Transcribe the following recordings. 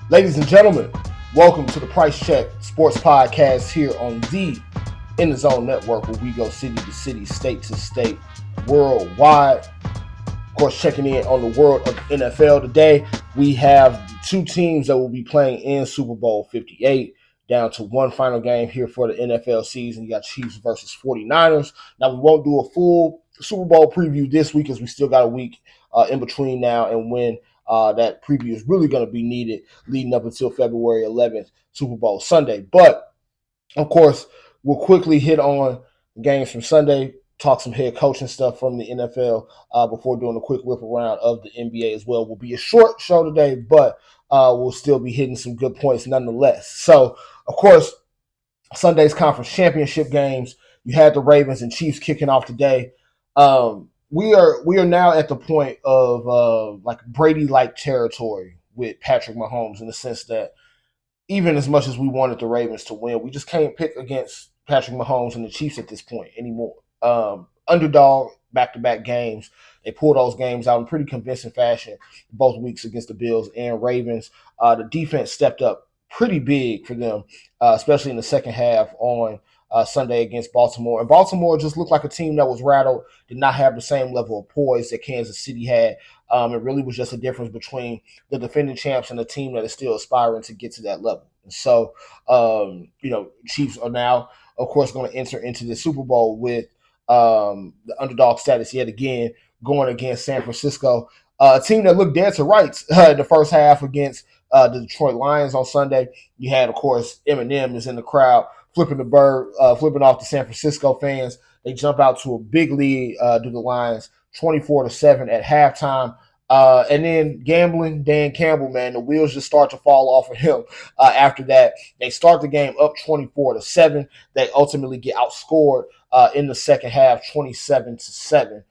Ladies and gentlemen, welcome to the Price Check Sports Podcast here on the In the Zone Network, where we go city to city, state to state, worldwide. Of course, checking in on the world of NFL today, we have two teams that will be playing in Super Bowl 58. Down to one final game here for the NFL season. You got Chiefs versus 49ers. Now, we won't do a full Super Bowl preview this week as we still got a week in between now and when that preview is really going to be needed leading up until February 11th, Super Bowl Sunday. But, of course, we'll quickly hit on games from Sunday, talk some head coaching stuff from the NFL before doing a quick whip around of the NBA as well. Will be a short show today, but we'll still be hitting some good points nonetheless. So, of course, Sunday's conference championship games. You had the Ravens and Chiefs kicking off today. We are now at the point of like Brady-like territory with Patrick Mahomes in the sense that even as much as we wanted the Ravens to win, we just can't pick against Patrick Mahomes and the Chiefs at this point anymore. Underdog back-to-back games. They pulled those games out in pretty convincing fashion both weeks against the Bills and Ravens. The defense stepped up pretty big for them, especially in the second half on Sunday against Baltimore. And Baltimore just looked like a team that was rattled, did not have the same level of poise that Kansas City had. It really was just a difference between the defending champs and a team that is still aspiring to get to that level. And so, Chiefs are now, of course, going to enter into the Super Bowl with the underdog status yet again, going against San Francisco, a team that looked dead to rights in the first half against the Detroit Lions on Sunday. You had, of course, Eminem is in the crowd flipping the bird, flipping off the San Francisco fans. They jump out to a big lead to the Lions, 24-7 at halftime. And then gambling, Dan Campbell, man, the wheels just start to fall off of him. After that, they start the game up 24-7. They ultimately get outscored in the second half, 27-7.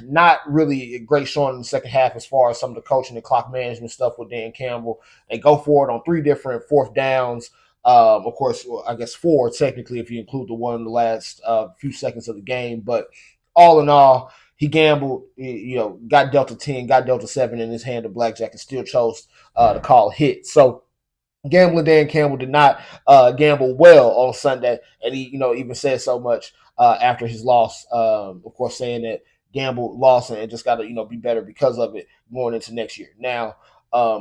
Not really a great showing in the second half as far as some of the coaching and clock management stuff with Dan Campbell. They go for it on three different fourth downs. Of course, I guess four technically if you include the one in the last few seconds of the game. But all in all, he gambled, got dealt a 10, got dealt a 7 in his hand of blackjack and still chose to call a hit. So gambling Dan Campbell did not gamble well on Sunday, and he, even said so much after his loss. Of course, saying that gambled lost and just got to, be better because of it going into next year. Now,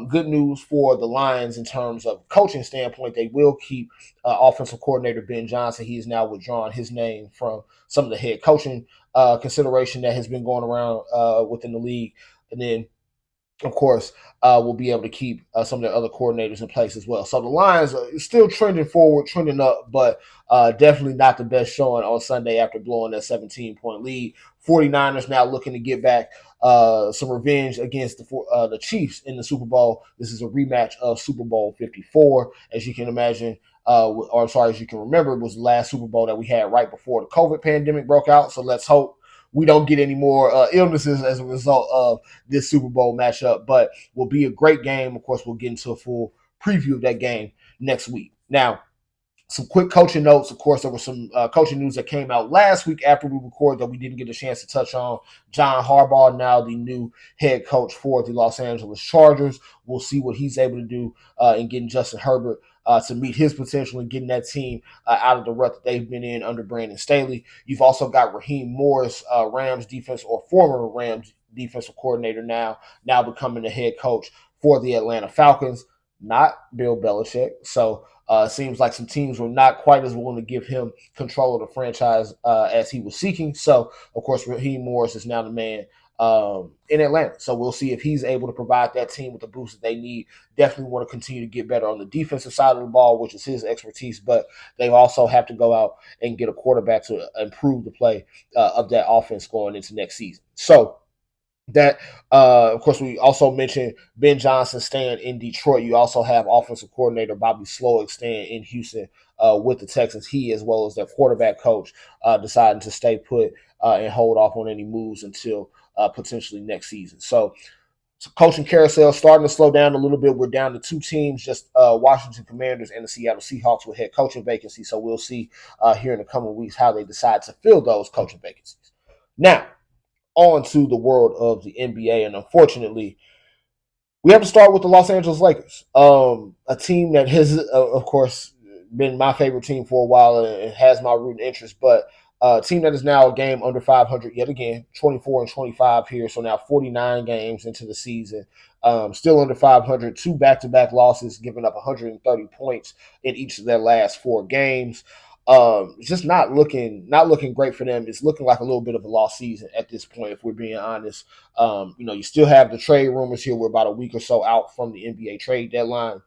good news for the Lions in terms of coaching standpoint. They will keep offensive coordinator Ben Johnson. He has now withdrawn his name from some of the head coaching consideration that has been going around within the league. And then, of course, we'll be able to keep some of the other coordinators in place as well. So the Lions are still trending forward, trending up, but definitely not the best showing on Sunday after blowing that 17-point lead. 49ers now looking to get back some revenge against the Chiefs in the Super Bowl. This is a rematch of Super Bowl 54. As you can imagine, as you can remember, it was the last Super Bowl that we had right before the COVID pandemic broke out. So let's hope we don't get any more illnesses as a result of this Super Bowl matchup, but will be a great game. Of course, we'll get into a full preview of that game next week. Now, some quick coaching notes. Of course, there was some coaching news that came out last week after we recorded that we didn't get a chance to touch on. John Harbaugh, now the new head coach for the Los Angeles Chargers. We'll see what he's able to do in getting Justin Herbert to meet his potential and getting that team out of the rut that they've been in under Brandon Staley. You've also got Raheem Morris, Rams defense or former Rams defensive coordinator now becoming the head coach for the Atlanta Falcons, not Bill Belichick. So seems like some teams were not quite as willing to give him control of the franchise as he was seeking. So, of course, Raheem Morris is now the man in Atlanta. So we'll see if he's able to provide that team with the boost that they need. Definitely want to continue to get better on the defensive side of the ball, which is his expertise, but they also have to go out and get a quarterback to improve the play of that offense going into next season. So, that, of course, we also mentioned Ben Johnson staying in Detroit. You also have offensive coordinator Bobby Slowick staying in Houston with the Texans. He, as well as their quarterback coach, deciding to stay put and hold off on any moves until potentially next season. So coaching carousel starting to slow down a little bit. We're down to two teams, just Washington Commanders and the Seattle Seahawks with head coaching vacancies. So we'll see here in the coming weeks how they decide to fill those coaching vacancies. Now, on to the world of the NBA. And unfortunately, We have to start with the Los Angeles Lakers, a team that has, of course, been my favorite team for a while and has my root interest, but a team that is now a game under 500 yet again, 24-25 here, so now 49 games into the season, still under 500, two back-to-back losses, giving up 130 points in each of their last four games. Just not looking great for them. It's looking like a little bit of a lost season at this point, if we're being honest. You still have the trade rumors here. We're about a week or so out from the NBA trade deadline.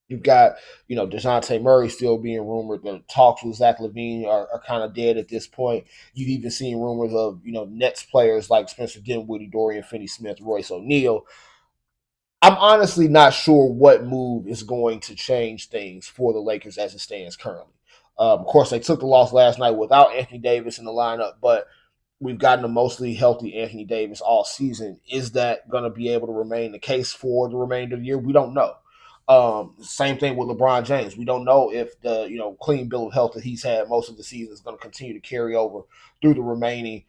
You've got, DeJounte Murray still being rumored. The talks with Zach LaVine are kind of dead at this point. You've even seen rumors of, Nets players like Spencer Dinwiddie, Dorian Finney-Smith, Royce O'Neal. I'm honestly not sure what move is going to change things for the Lakers as it stands currently. Of course, they took the loss last night without Anthony Davis in the lineup, but we've gotten a mostly healthy Anthony Davis all season. Is that going to be able to remain the case for the remainder of the year? We don't know. Same thing with LeBron James. We don't know if the clean bill of health that he's had most of the season is going to continue to carry over through the remaining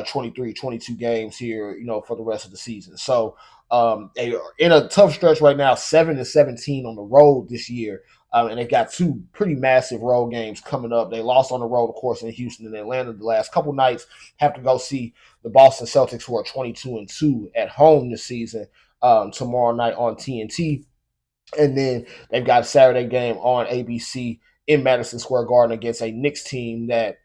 23, 22 games here, for the rest of the season. So they are in a tough stretch right now, 7-17 on the road this year. And they've got two pretty massive road games coming up. They lost on the road, of course, in Houston and Atlanta the last couple nights. Have to go see the Boston Celtics, who are 22-2 at home this season, tomorrow night on TNT. And then they've got a Saturday game on ABC in Madison Square Garden against a Knicks team that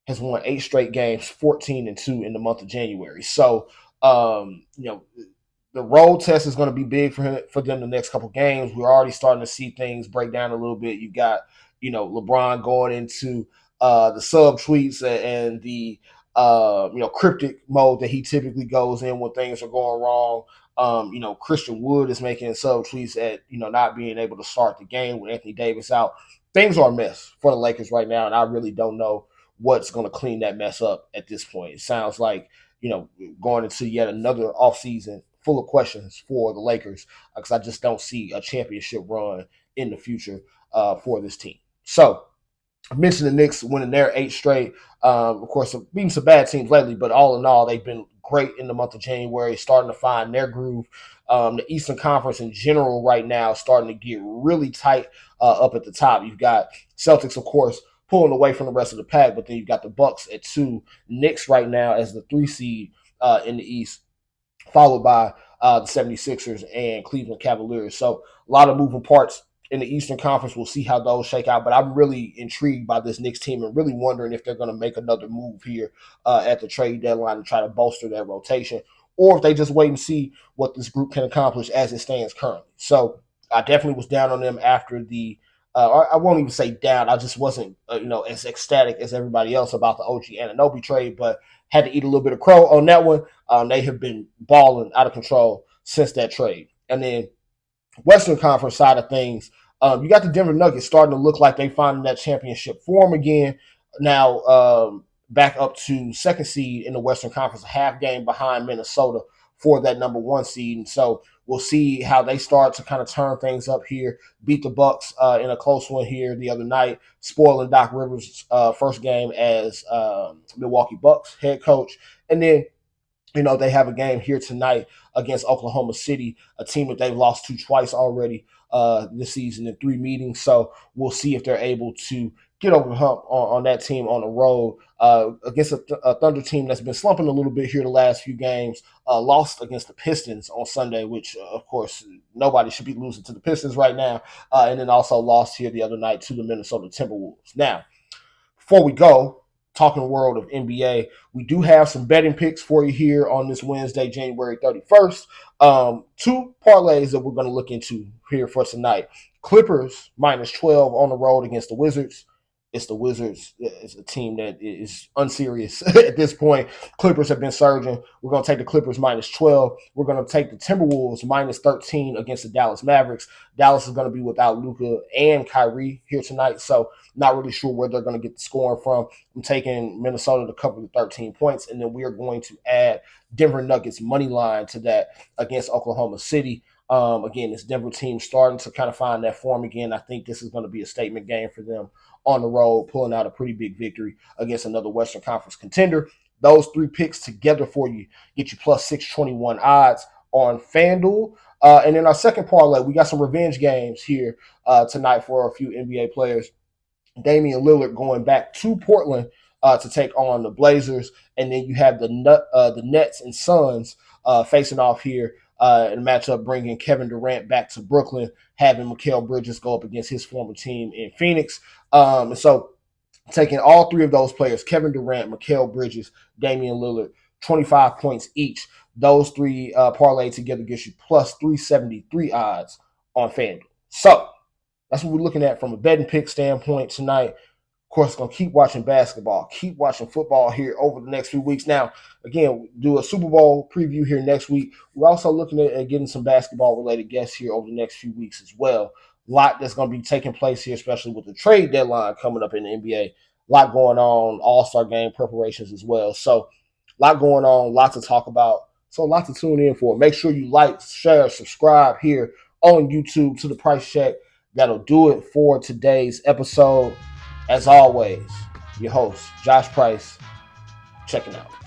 has won 8 straight games, 14-2 in the month of January. So, the road test is going to be big for them the next couple games. We're already starting to see things break down a little bit. You got, LeBron going into the sub tweets and the cryptic mode that he typically goes in when things are going wrong. Christian Wood is making sub tweets at not being able to start the game with Anthony Davis out. Things are a mess for the Lakers right now, and I really don't know what's going to clean that mess up at this point. It sounds like going into yet another offseason full of questions for the Lakers because I just don't see a championship run in the future for this team. So I mentioned the Knicks winning their 8 straight. Of course, beating some bad teams lately, but all in all, they've been great in the month of January, starting to find their groove. The Eastern Conference in general right now is starting to get really tight up at the top. You've got Celtics, of course, pulling away from the rest of the pack, but then you've got the Bucks at 2, Knicks right now as the 3 seed in the East, followed by the 76ers and Cleveland Cavaliers. So a lot of moving parts in the Eastern Conference. We'll see how those shake out. But I'm really intrigued by this Knicks team and really wondering if they're going to make another move here at the trade deadline to try to bolster their rotation, or if they just wait and see what this group can accomplish as it stands currently. So I definitely was down on them after the I won't even say down. I just wasn't, as ecstatic as everybody else about the OG Anunoby trade, but had to eat a little bit of crow on that one. They have been balling out of control since that trade. And then Western Conference side of things, you got the Denver Nuggets starting to look like they finding that championship form again. Now back up to second seed in the Western Conference, a half game behind Minnesota for that number 1 seed. And so we'll see how they start to kind of turn things up here. Beat the Bucks in a close one here the other night, spoiling Doc Rivers' first game as Milwaukee Bucks head coach. And then they have a game here tonight against Oklahoma City, a team that they've lost to twice already this season in 3 meetings. So we'll see if they're able to get over the hump on that team on the road against a Thunder team that's been slumping a little bit here the last few games. Lost against the Pistons on Sunday, which, of course, nobody should be losing to the Pistons right now. And then also lost here the other night to the Minnesota Timberwolves. Now, before we go, talking world of NBA, we do have some betting picks for you here on this Wednesday, January 31st. 2 parlays that we're going to look into here for tonight. Clippers minus 12 on the road against the Wizards. It's the Wizards. It's a team that is unserious at this point. Clippers have been surging. We're going to take the Clippers minus 12. We're going to take the Timberwolves minus 13 against the Dallas Mavericks. Dallas is going to be without Luka and Kyrie here tonight, so not really sure where they're going to get the scoring from. I'm taking Minnesota to cover the 13 points, and then we are going to add Denver Nuggets money line to that against Oklahoma City. Again, this Denver team starting to kind of find that form again. I think this is going to be a statement game for them on the road, pulling out a pretty big victory against another Western Conference contender. Those 3 picks together for you get you plus 621 odds on FanDuel. And in our second parlay, we got some revenge games here tonight for a few NBA players. Damian Lillard going back to Portland to take on the Blazers, and then you have the Nets and Suns facing off here in a matchup, bringing Kevin Durant back to Brooklyn, having Mikal Bridges go up against his former team in Phoenix. And so taking all three of those players, Kevin Durant, Mikal Bridges, Damian Lillard, 25 points each. Those three parlay together gets you plus 373 odds on FanDuel. So that's what we're looking at from a betting pick standpoint tonight. Of course, going to keep watching basketball, keep watching football here over the next few weeks. Now, again, do a Super Bowl preview here next week. We're also looking at getting some basketball-related guests here over the next few weeks as well. A lot that's going to be taking place here, especially with the trade deadline coming up in the NBA. A lot going on, All-Star game preparations as well. So, a lot going on, lots to talk about. So, a lot to tune in for. Make sure you like, share, subscribe here on YouTube to the Price Check. That'll do it for today's episode. As always, your host, Josh Price, checking out.